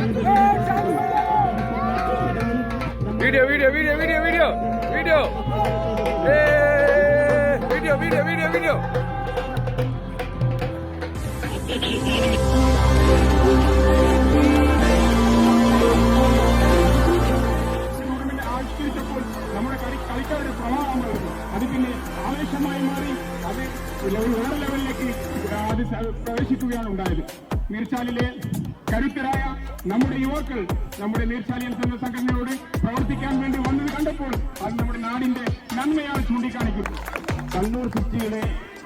Video, video, video, video, video, video. Hey, video, video, video, video. നമ്മുടെ കളിക്കാരുടെ പ്രവാഹം അത് പിന്നെ ആവേശമായി മാറി അത് വേറെ ലെവലിലേക്ക് അത് പ്രവേശിക്കുകയാണ് ഉണ്ടായത്. നീർച്ചാലിലെ കരുത്തരായ നമ്മുടെ യുവാക്കൾ നമ്മുടെ നീർച്ചാലിയൻ എന്ന സംഘടനയോട് പ്രവർത്തിക്കാൻ വേണ്ടി വന്നത് കണ്ടപ്പോൾ അത് നമ്മുടെ നാടിന്റെ നന്മയാണ് ചൂണ്ടിക്കാണിക്കുന്നത്. കണ്ണൂർ സിറ്റിയുടെ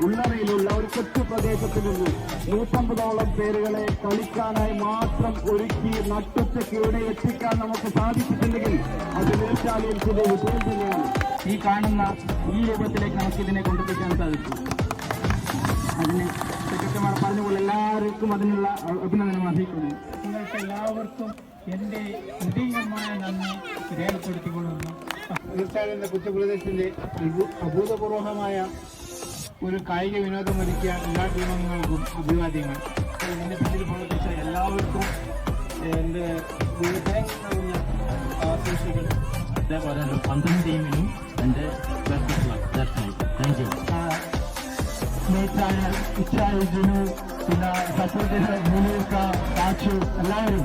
ഉള്ളറയിലുള്ള ഒരു കൊച്ചു പ്രദേശത്ത് നിന്ന് 150ഓളം പേരുകളെ കളിക്കാനായി മാത്രം ഒരുക്കി നട്ടുച്ചയ്ക്ക് ഇവിടെ എത്തിക്കാൻ നമുക്ക് സാധിച്ചിട്ടുണ്ടെങ്കിൽ അത് നീർച്ചാലിയൻസിന്റെ വിജയം തന്നെയാണ്. ഈ കാണുന്ന ഈ രൂപത്തിലേക്ക് നമുക്ക് ഇതിനെ കൊണ്ടെത്തിക്കാൻ സാധിച്ചു. അതിന് സെക്രട്ടറിമാർ പറഞ്ഞുകൊണ്ട് എല്ലാവർക്കും അതിനുള്ള അഭിനന്ദനം അർഹിക്കുന്നു. നിങ്ങൾക്ക് എല്ലാവർക്കും എൻ്റെ ഹൃദയമായ നന്ദി രേഖപ്പെടുത്തിക്കൊള്ളുന്നു. നീർച്ചാൽ എന്ന കുറ്റപ്രദേശത്തിന്റെ അഭൂതപൂർവമായ ഒരു കായിക വിനോദം ഒരുക്കിയ എല്ലാ ടീമംഗങ്ങൾക്കും അഭിവാദ്യങ്ങൾ. ഇതിൻ്റെ പിന്നിൽ പ്രവർത്തിച്ച എല്ലാവർക്കും എൻ്റെ ആശംസകൾ. അതേപോലെ പന്ത്രണ്ട് ടീമിനും എൻ്റെ താങ്ക് യു. ഇച്ചായിരുന്നു പിന്നെ സപ്പോർട്ട് മുനീർക്ക കാച്ചു എല്ലാവരും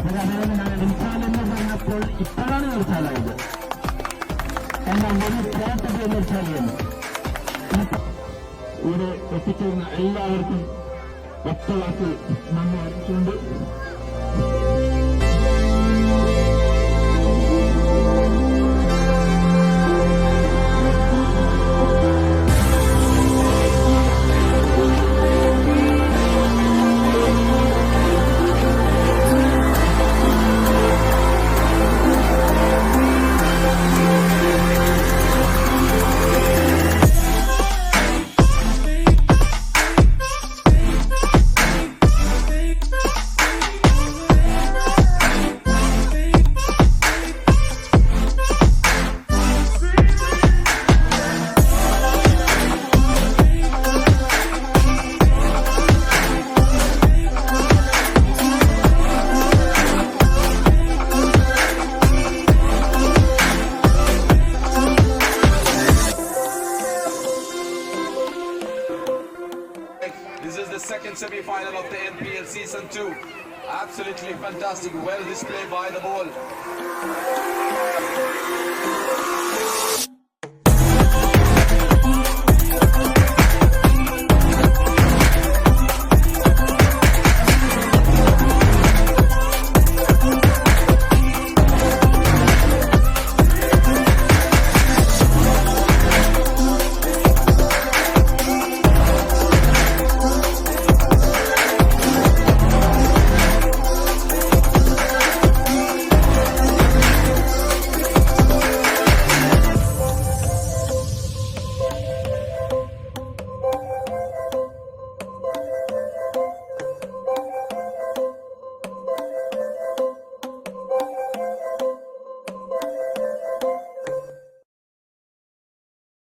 പിന്നെ അതുപോലെ ഞാൻ നിർച്ചാൽ എന്ന് പറഞ്ഞപ്പോൾ ഇപ്പോഴാണ് നിർച്ചാലായത്. എന്നാൽ ഒരു പ്രാർത്ഥന നിർച്ചാലെന്ന് ഇവിടെ എത്തിച്ചേർന്ന എല്ലാവർക്കും ഒറ്റവാക്കിൽ നന്ദി അറിയിച്ചുകൊണ്ട് This is the second semi-final of the NPL Season 2. Absolutely fantastic, well displayed by the ball.